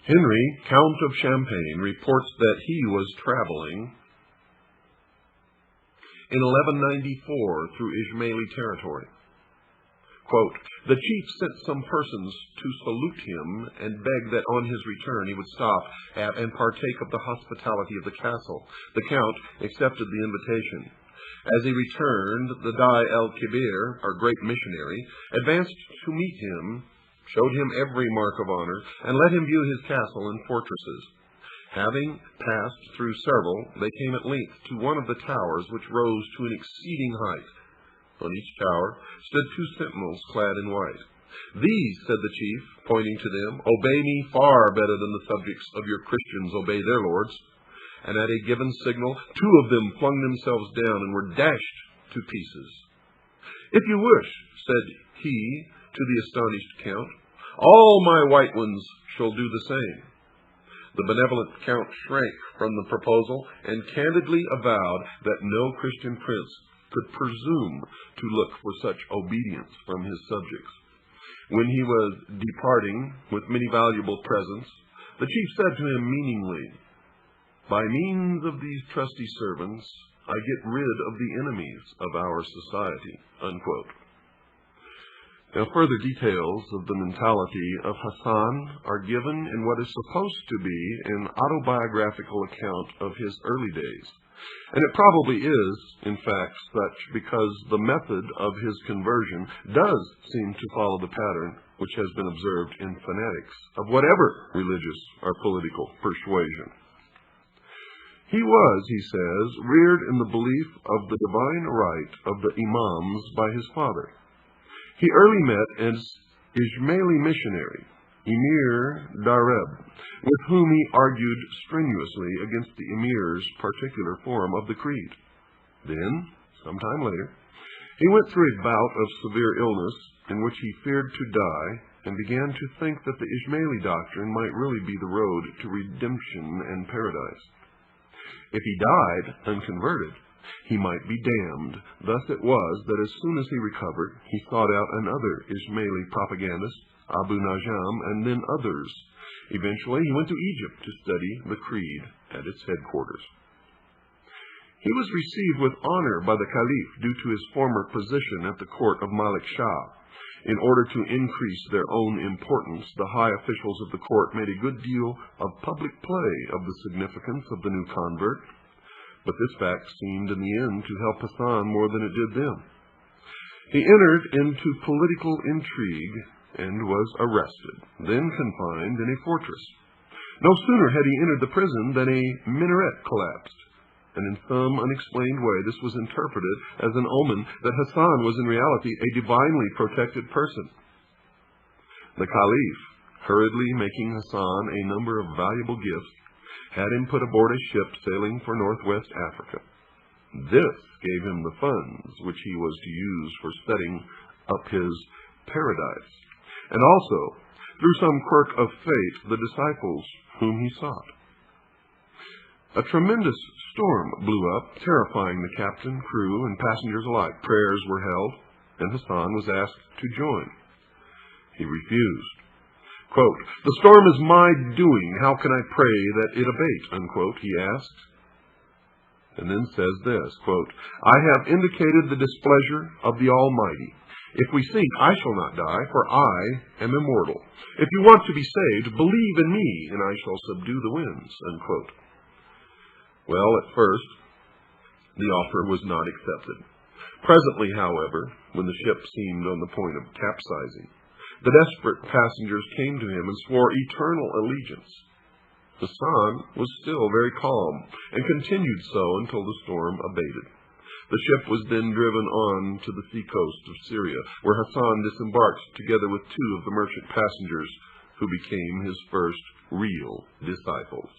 Henry, Count of Champagne, reports that he was traveling in 1194 through Ismaili territory. Quote, "The chief sent some persons to salute him and beg that on his return he would stop at and partake of the hospitality of the castle. The count accepted the invitation. As he returned, the Dai el-Kibir, our great missionary, advanced to meet him, showed him every mark of honor, and let him view his castle and fortresses. Having passed through several, they came at length to one of the towers, which rose to an exceeding height. On each tower stood 2 sentinels clad in white. 'These,' said the chief, pointing to them, 'obey me far better than the subjects of your Christians obey their lords.' And at a given signal, 2 of them flung themselves down and were dashed to pieces. 'If you wish,' said he to the astonished count, 'all my white ones shall do the same.' The benevolent count shrank from the proposal and candidly avowed that no Christian prince could presume to look for such obedience from his subjects. When he was departing with many valuable presents, the chief said to him meaningly, 'By means of these trusty servants, I get rid of the enemies of our society.'" Unquote. Now, further details of the mentality of Hassan are given in what is supposed to be an autobiographical account of his early days. And it probably is, in fact, such because the method of his conversion does seem to follow the pattern which has been observed in fanatics of whatever religious or political persuasion. He was, he says, reared in the belief of the divine right of the imams by his father. He early met an Ismaili missionary, Emir Dareb, with whom he argued strenuously against the emir's particular form of the creed. Then, some time later, he went through a bout of severe illness in which he feared to die and began to think that the Ismaili doctrine might really be the road to redemption and paradise. If he died unconverted, he might be damned. Thus it was that as soon as he recovered, he sought out another Ismaili propagandist, Abu Najam, and then others. Eventually, he went to Egypt to study the creed at its headquarters. He was received with honor by the Caliph due to his former position at the court of Malik Shah. In order to increase their own importance, the high officials of the court made a good deal of public play of the significance of the new convert. But this fact seemed in the end to help Hassan more than it did them. He entered into political intrigue and was arrested, then confined in a fortress. No sooner had he entered the prison than a minaret collapsed, and in some unexplained way this was interpreted as an omen that Hassan was in reality a divinely protected person. The Caliph, hurriedly making Hassan a number of valuable gifts, had him put aboard a ship sailing for northwest Africa. This gave him the funds which he was to use for setting up his paradise, and also, through some quirk of fate, the disciples whom he sought. A tremendous storm blew up, terrifying the captain, crew, and passengers alike. Prayers were held, and Hassan was asked to join. He refused. Quote, "The storm is my doing. How can I pray that it abate?" Unquote, he asked. And then says this, quote, "I have indicated the displeasure of the Almighty. If we sink, I shall not die, for I am immortal. If you want to be saved, believe in me, and I shall subdue the winds." Unquote. Well, at first, the offer was not accepted. Presently, however, when the ship seemed on the point of capsizing, the desperate passengers came to him and swore eternal allegiance. Hassan was still very calm, and continued so until the storm abated. The ship was then driven on to the seacoast of Syria, where Hassan disembarked together with 2 of the merchant passengers who became his first real disciples.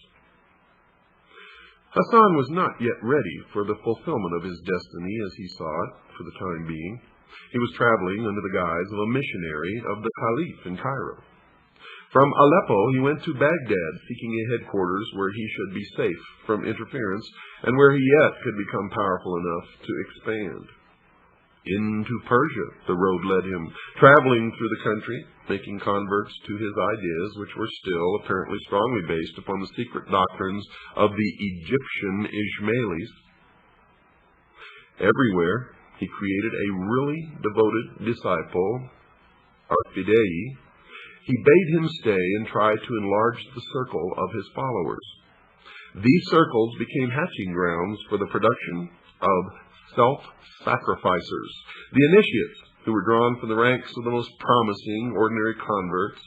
Hassan was not yet ready for the fulfillment of his destiny as he saw it for the time being. He was traveling under the guise of a missionary of the Caliph in Cairo. From Aleppo, he went to Baghdad, seeking a headquarters where he should be safe from interference, and where he yet could become powerful enough to expand. Into Persia the road led him, traveling through the country making converts to his ideas, which were still apparently strongly based upon the secret doctrines of the Egyptian Ismailis. Everywhere he created a really devoted disciple, Arfidei. He bade him stay and try to enlarge the circle of his followers. These circles became hatching grounds for the production of self-sacrificers, the initiates who were drawn from the ranks of the most promising ordinary converts.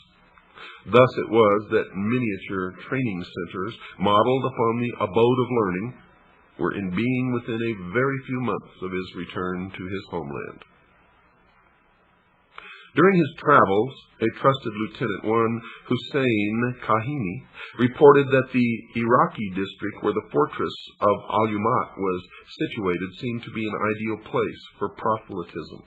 Thus it was that miniature training centers, modeled upon the abode of learning, were in being within a very few months of his return to his homeland. During his travels, a trusted lieutenant, one Hussein Kahini, reported that the Iraqi district where the fortress of Al-Umat was situated seemed to be an ideal place for proselytism.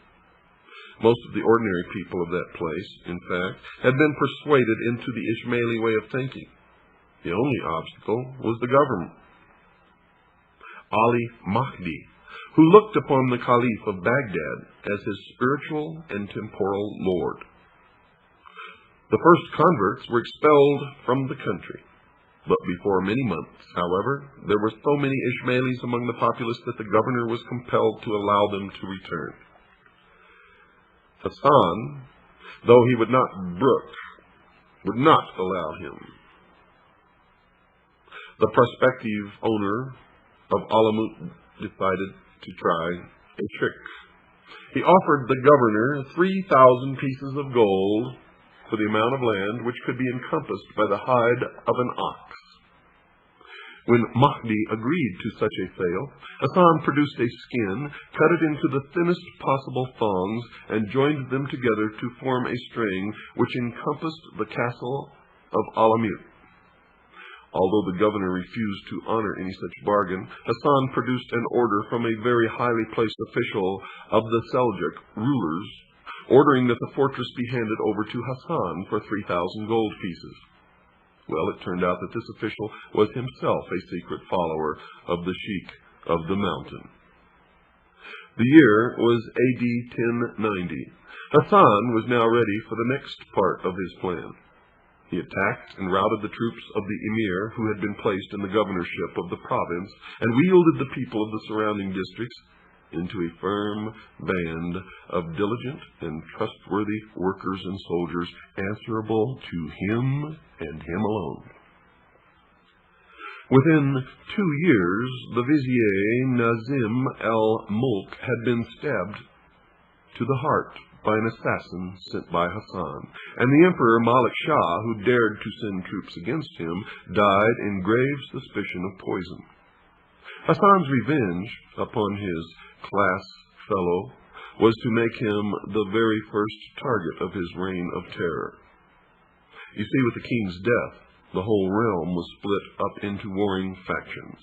Most of the ordinary people of that place, in fact, had been persuaded into the Ismaili way of thinking. The only obstacle was the government. Ali Mahdi, who looked upon the Caliph of Baghdad as his spiritual and temporal lord. The first converts were expelled from the country, but before many months, however, there were so many Ismailis among the populace that the governor was compelled to allow them to return. Hassan, though he would not brook, would not allow him. The prospective owner of Alamut decided to try a trick. He offered the governor 3,000 pieces of gold for the amount of land which could be encompassed by the hide of an ox. When Mahdi agreed to such a sale, Hassan produced a skin, cut it into the thinnest possible thongs, and joined them together to form a string which encompassed the castle of Alamut. Although the governor refused to honor any such bargain, Hassan produced an order from a very highly placed official of the Seljuk rulers, ordering that the fortress be handed over to Hassan for 3,000 gold pieces. Well, it turned out that this official was himself a secret follower of the Sheikh of the Mountain. The year was AD 1090. Hassan was now ready for the next part of his plan. He attacked and routed the troops of the emir who had been placed in the governorship of the province, and wielded the people of the surrounding districts into a firm band of diligent and trustworthy workers and soldiers answerable to him and him alone. Within 2 years, the vizier Nazim al-Mulk had been stabbed to the heart by an assassin sent by Hassan, and the Emperor Malik Shah, who dared to send troops against him, died in grave suspicion of poison. Hassan's revenge upon his class fellow was to make him the very first target of his reign of terror. You see, with the king's death, the whole realm was split up into warring factions.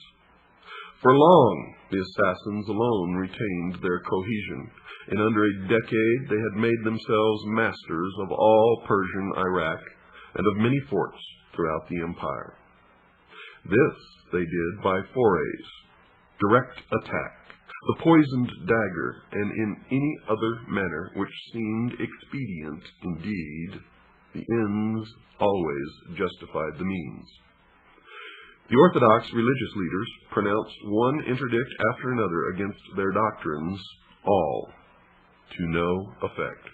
For long, the assassins alone retained their cohesion. In under a decade, they had made themselves masters of all Persian Iraq and of many forts throughout the empire. This they did by forays, direct attack, the poisoned dagger, and in any other manner which seemed expedient. Indeed, the ends always justified the means. The Orthodox religious leaders pronounced one interdict after another against their doctrines, all to no effect.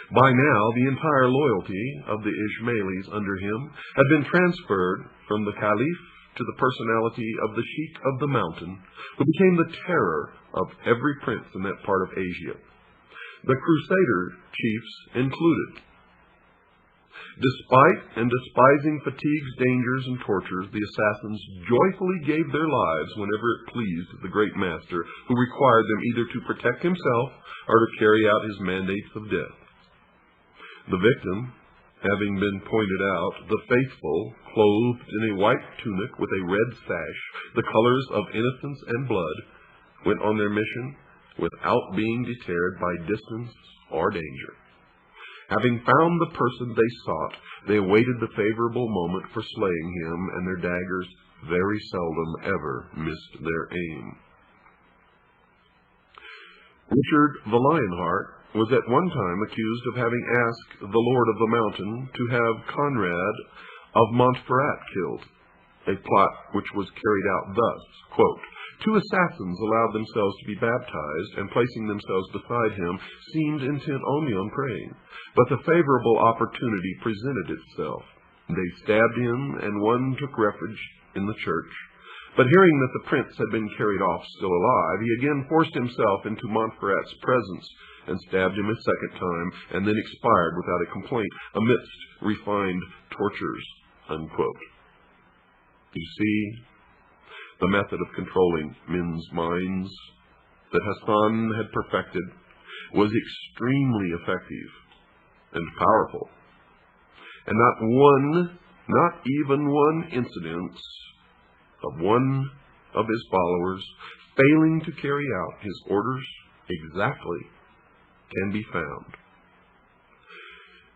By now, the entire loyalty of the Ismailis under him had been transferred from the Caliph to the personality of the Sheikh of the Mountain, who became the terror of every prince in that part of Asia, the Crusader chiefs included. Despite and despising fatigues, dangers, and tortures, the assassins joyfully gave their lives whenever it pleased the great master, who required them either to protect himself or to carry out his mandates of death. The victim, having been pointed out, the faithful, clothed in a white tunic with a red sash, the colors of innocence and blood, went on their mission without being deterred by distance or danger. Having found the person they sought, they awaited the favorable moment for slaying him, and their daggers very seldom ever missed their aim. Richard the Lionheart was at one time accused of having asked the Lord of the Mountain to have Conrad of Montferrat killed, a plot which was carried out thus, quote, "Two assassins allowed themselves to be baptized, and placing themselves beside him, seemed intent only on praying. But the favorable opportunity presented itself. They stabbed him, and one took refuge in the church. But hearing that the prince had been carried off still alive, he again forced himself into Montferrat's presence, and stabbed him a second time, and then expired without a complaint, amidst refined tortures." Unquote. You see, the method of controlling men's minds that Hassan had perfected was extremely effective and powerful. And not even one incident of one of his followers failing to carry out his orders exactly can be found.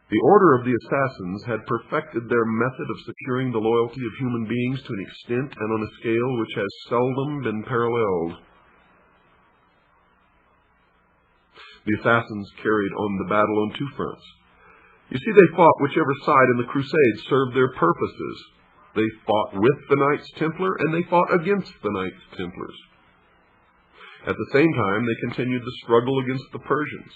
The order of the assassins had perfected their method of securing the loyalty of human beings to an extent and on a scale which has seldom been paralleled. The assassins carried on the battle on two fronts. You see, they fought whichever side in the crusade served their purposes. They fought with the Knights Templar, and they fought against the Knights Templars. At the same time, they continued the struggle against the Persians.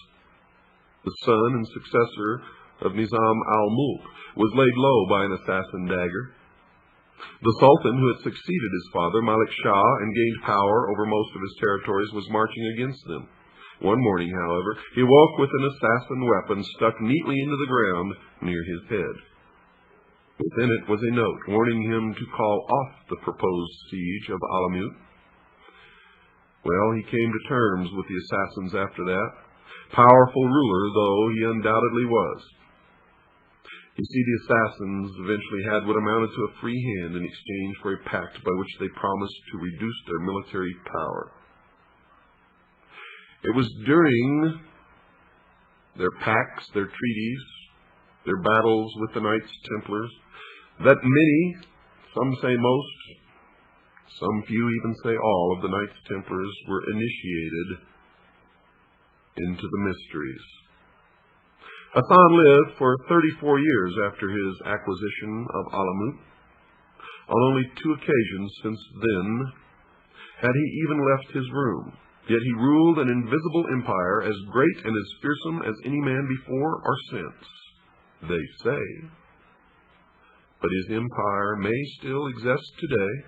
The son and successor of Nizam al-Mulk was laid low by an assassin dagger. The Sultan who had succeeded his father, Malik Shah, and gained power over most of his territories, was marching against them. One morning, however, he woke with an assassin weapon stuck neatly into the ground near his head. Within it was a note warning him to call off the proposed siege of Alamut. Well, he came to terms with the assassins after that, powerful ruler though he undoubtedly was. You see, the assassins eventually had what amounted to a free hand in exchange for a pact by which they promised to reduce their military power. It was during their pacts, their treaties, their battles with the Knights Templars, that many, some say most, some few even say all, of the Knights Templars were initiated into the mysteries. Hassan lived for 34 years after his acquisition of Alamut. On only 2 occasions since then had he even left his room, yet he ruled an invisible empire as great and as fearsome as any man before or since, they say. But his empire may still exist today,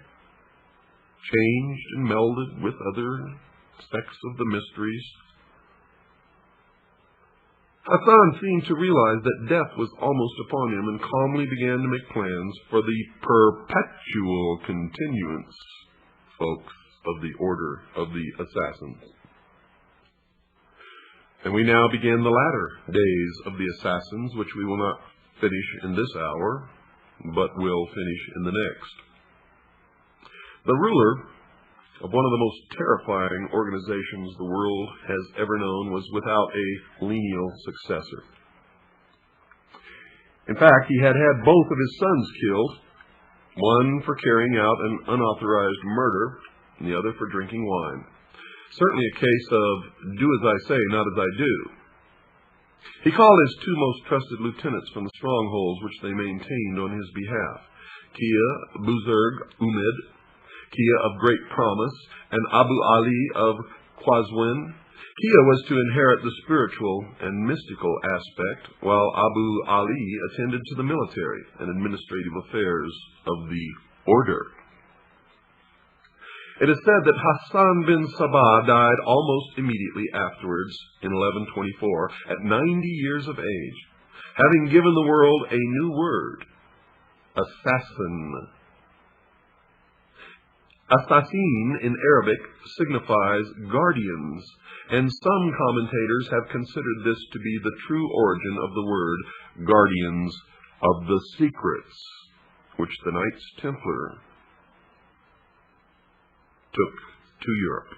changed and melded with other sects of the mysteries. Hassan seemed to realize that death was almost upon him, and calmly began to make plans for the perpetual continuance, folks, of the order of the assassins. And we now begin the latter days of the assassins, which we will not finish in this hour, but will finish in the next. The ruler of one of the most terrifying organizations the world has ever known was without a lineal successor. In fact, he had had both of his sons killed, one for carrying out an unauthorized murder, and the other for drinking wine. Certainly a case of do as I say, not as I do. He called his 2 most trusted lieutenants from the strongholds which they maintained on his behalf, Kia Buzurg Umid, Kia of Great Promise, and Abu Ali of Qazwin. Kia was to inherit the spiritual and mystical aspect, while Abu Ali attended to the military and administrative affairs of the order. It is said that Hassan bin Sabah died almost immediately afterwards, in 1124, at 90 years of age, having given the world a new word, assassin. Assassin in Arabic signifies guardians, and some commentators have considered this to be the true origin of the word guardians of the secrets, which the Knights Templar took to Europe.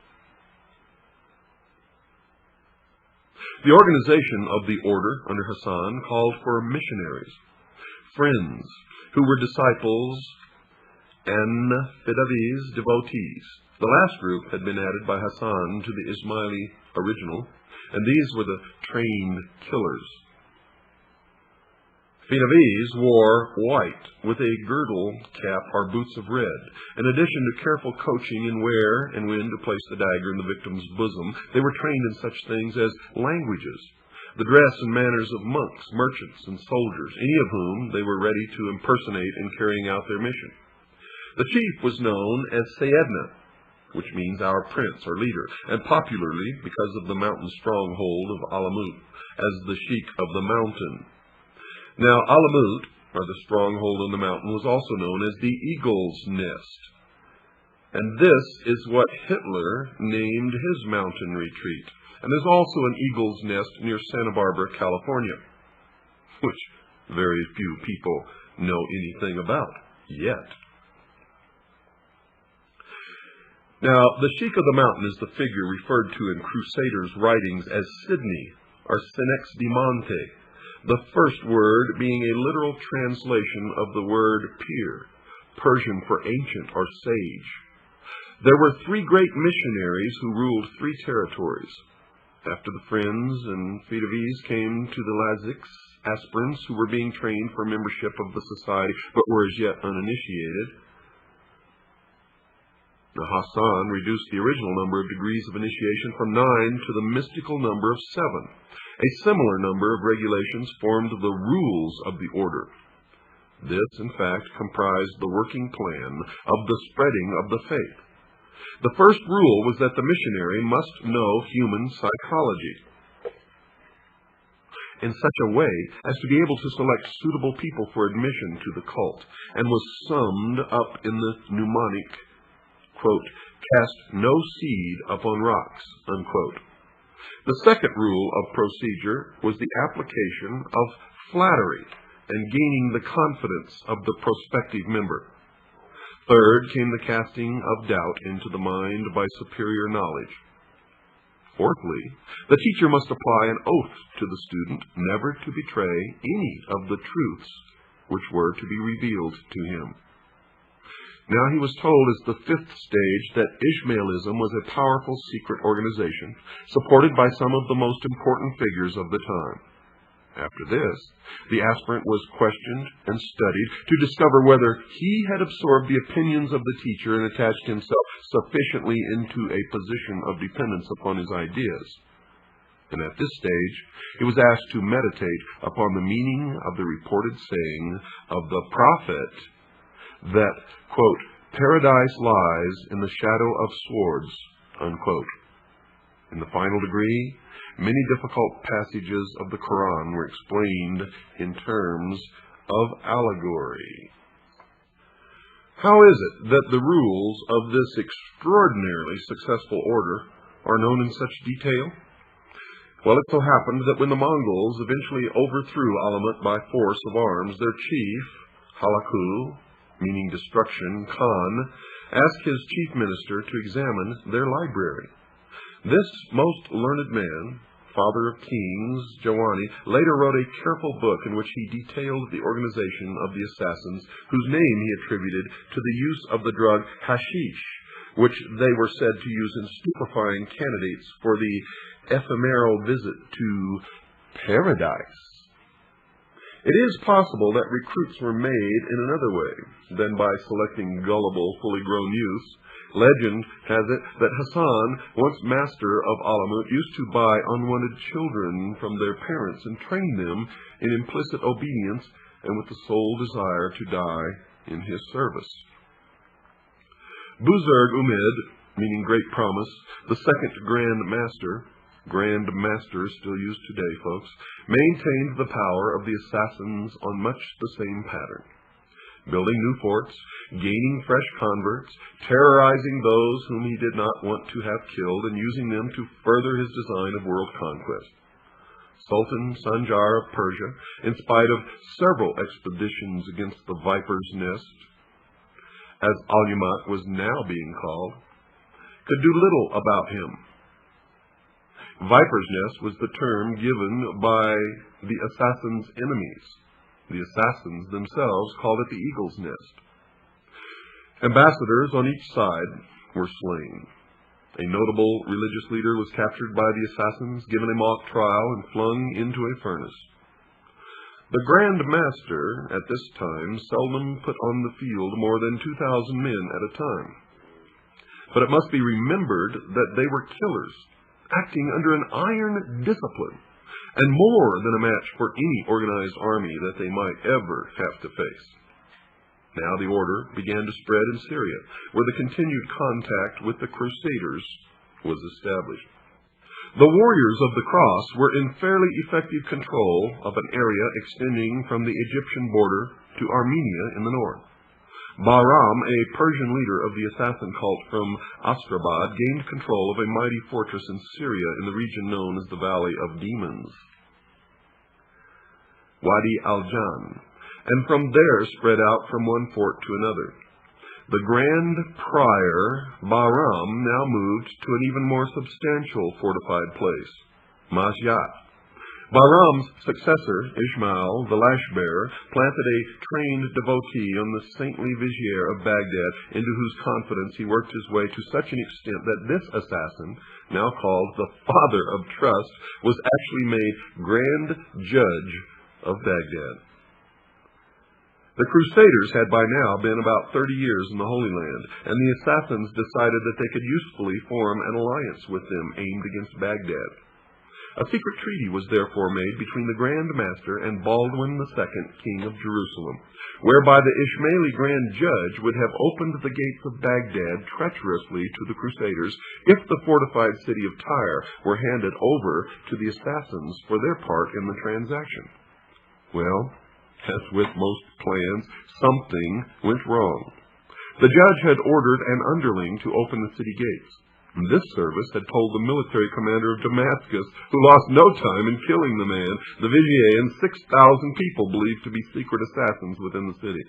The organization of the order under Hassan called for missionaries, friends who were disciples and fidavis, devotees The last group had been added by Hassan to the Ismaili original, and these were the trained killers. Fenavis wore white with a girdle cap or boots of red. In addition to careful coaching in where and when to place the dagger in the victim's bosom, they were trained in such things as languages, the dress and manners of monks, merchants, and soldiers, any of whom they were ready to impersonate in carrying out their mission. The chief was known as Sayyidna, which means our prince or leader, and popularly, because of the mountain stronghold of Alamut, as the Sheikh of the mountain. Now, Alamut, or the stronghold on the mountain, was also known as the Eagle's Nest. And this is what Hitler named his mountain retreat. And there's also an Eagle's Nest near Santa Barbara, California, which very few people know anything about yet. Now, the Sheikh of the mountain is the figure referred to in Crusaders' writings as Sidney, or Senex de Monte, the first word being a literal translation of the word pir, Persian for ancient or sage. There were 3 great missionaries who ruled 3 territories. After the Friends and Fedavis came to the Lazics, aspirants who were being trained for membership of the society but were as yet uninitiated. Now, Hassan reduced the original number of degrees of initiation from 9 to the mystical number of 7. A similar number of regulations formed the rules of the order. This, in fact, comprised the working plan of the spreading of the faith. The first rule was that the missionary must know human psychology in such a way as to be able to select suitable people for admission to the cult, and was summed up in the mnemonic, quote, "Cast no seed upon rocks," unquote. The second rule of procedure was the application of flattery and gaining the confidence of the prospective member. Third came the casting of doubt into the mind by superior knowledge. Fourthly, the teacher must apply an oath to the student never to betray any of the truths which were to be revealed to him. Now he was told as the 5th stage that Ishmaelism was a powerful secret organization, supported by some of the most important figures of the time. After this, the aspirant was questioned and studied to discover whether he had absorbed the opinions of the teacher and attached himself sufficiently into a position of dependence upon his ideas. And at this stage, he was asked to meditate upon the meaning of the reported saying of the prophet that, quote, "Paradise lies in the shadow of swords," unquote. In the final degree, many difficult passages of the Quran were explained in terms of allegory. How is it that the rules of this extraordinarily successful order are known in such detail? Well, it so happened that when the Mongols eventually overthrew Alamut by force of arms, their chief, Halaku, meaning destruction, Khan, asked his chief minister to examine their library. This most learned man, father of kings, Jawani, later wrote a careful book in which he detailed the organization of the assassins, whose name he attributed to the use of the drug hashish, which they were said to use in stupefying candidates for the ephemeral visit to paradise. It is possible that recruits were made in another way than by selecting gullible, fully grown youths. Legend has it that Hassan, once master of Alamut, used to buy unwanted children from their parents and train them in implicit obedience and with the sole desire to die in his service. Buzurg Umid, meaning great promise, the second Grand Master, Grand Master still used today, folks, maintained the power of the assassins on much the same pattern. Building new forts, gaining fresh converts, terrorizing those whom he did not want to have killed, and using them to further his design of world conquest. Sultan Sanjar of Persia, in spite of several expeditions against the Viper's Nest, as Alumat was now being called, could do little about him. Viper's Nest was the term given by the assassin's enemies. The assassins themselves called it the Eagle's Nest. Ambassadors on each side were slain. A notable religious leader was captured by the assassins, given a mock trial, and flung into a furnace. The Grand Master at this time seldom put on the field more than 2,000 men at a time. But it must be remembered that they were killers, acting under an iron discipline, and more than a match for any organized army that they might ever have to face. Now the order began to spread in Syria, where the continued contact with the Crusaders was established. The warriors of the cross were in fairly effective control of an area extending from the Egyptian border to Armenia in the north. Bahram, a Persian leader of the assassin cult from Astrabad, gained control of a mighty fortress in Syria in the region known as the Valley of Demons, Wadi al-Jan, and from there spread out from one fort to another. The Grand Prior, Bahram, now moved to an even more substantial fortified place, Masyat. Bahram's successor, Ismail, the lash-bearer, planted a trained devotee on the saintly vizier of Baghdad, into whose confidence he worked his way to such an extent that this assassin, now called the Father of Trust, was actually made Grand Judge of Baghdad. The Crusaders had by now been about 30 years in the Holy Land, and the assassins decided that they could usefully form an alliance with them aimed against Baghdad. A secret treaty was therefore made between the Grand Master and Baldwin II, King of Jerusalem, whereby the Ismaili Grand Judge would have opened the gates of Baghdad treacherously to the Crusaders if the fortified city of Tyre were handed over to the assassins for their part in the transaction. Well, as with most plans, something went wrong. The judge had ordered an underling to open the city gates. This service had told the military commander of Damascus, who lost no time in killing the man, the vizier, and 6,000 people believed to be secret assassins within the city.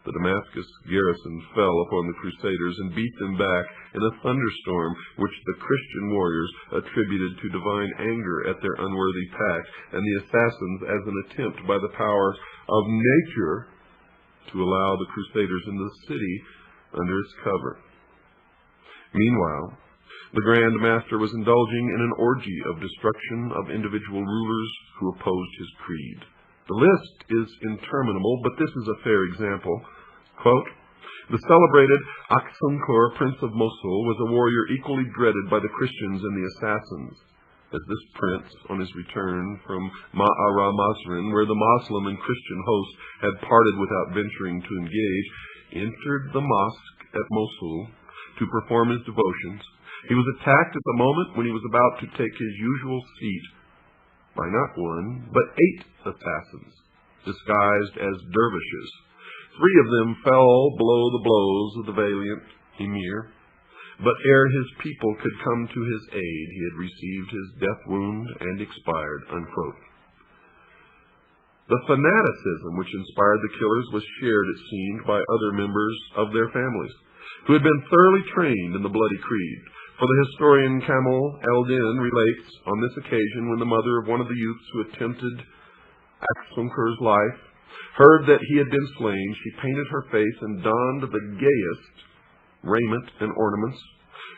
The Damascus garrison fell upon the Crusaders and beat them back in a thunderstorm which the Christian warriors attributed to divine anger at their unworthy pact, and the assassins as an attempt by the power of nature to allow the Crusaders into the city under its cover. Meanwhile, the Grand Master was indulging in an orgy of destruction of individual rulers who opposed his creed. The list is interminable, but this is a fair example. Quote, the celebrated Aksunkur, Prince of Mosul, was a warrior equally dreaded by the Christians and the assassins. As this prince, on his return from Ma'ara Masrin, where the Moslem and Christian hosts had parted without venturing to engage, entered the mosque at Mosul to perform his devotions, he was attacked at the moment when he was about to take his usual seat by not one, but 8 assassins, disguised as dervishes. 3 of them fell below the blows of the valiant emir, but ere his people could come to his aid, he had received his death wound and expired. Unquote. The fanaticism which inspired the killers was shared, it seemed, by other members of their families, who had been thoroughly trained in the bloody creed. For the historian Kamal el-Din relates, on this occasion, when the mother of one of the youths who attempted Aksunkur's life heard that he had been slain, she painted her face and donned the gayest raiment and ornaments,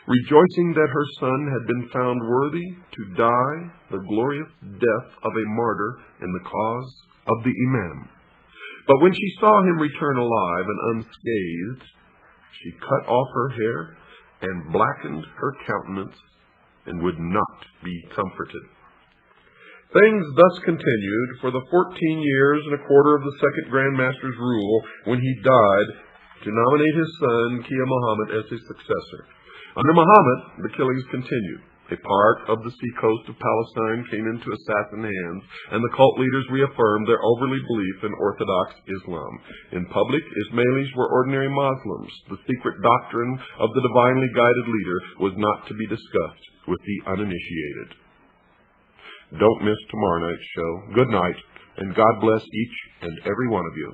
rejoicing that her son had been found worthy to die the glorious death of a martyr in the cause of the Imam. But when she saw him return alive and unscathed, she cut off her hair and blackened her countenance, and would not be comforted. Things thus continued for the 14 years and a quarter of the second Grand Master's rule, when he died to nominate his son, Kia Muhammad, as his successor. Under Muhammad, the killings continued. A part of the seacoast of Palestine came into assassin hands, and the cult leaders reaffirmed their overly belief in Orthodox Islam. In public, Ismailis were ordinary Muslims. The secret doctrine of the divinely guided leader was not to be discussed with the uninitiated. Don't miss tomorrow night's show. Good night, and God bless each and every one of you.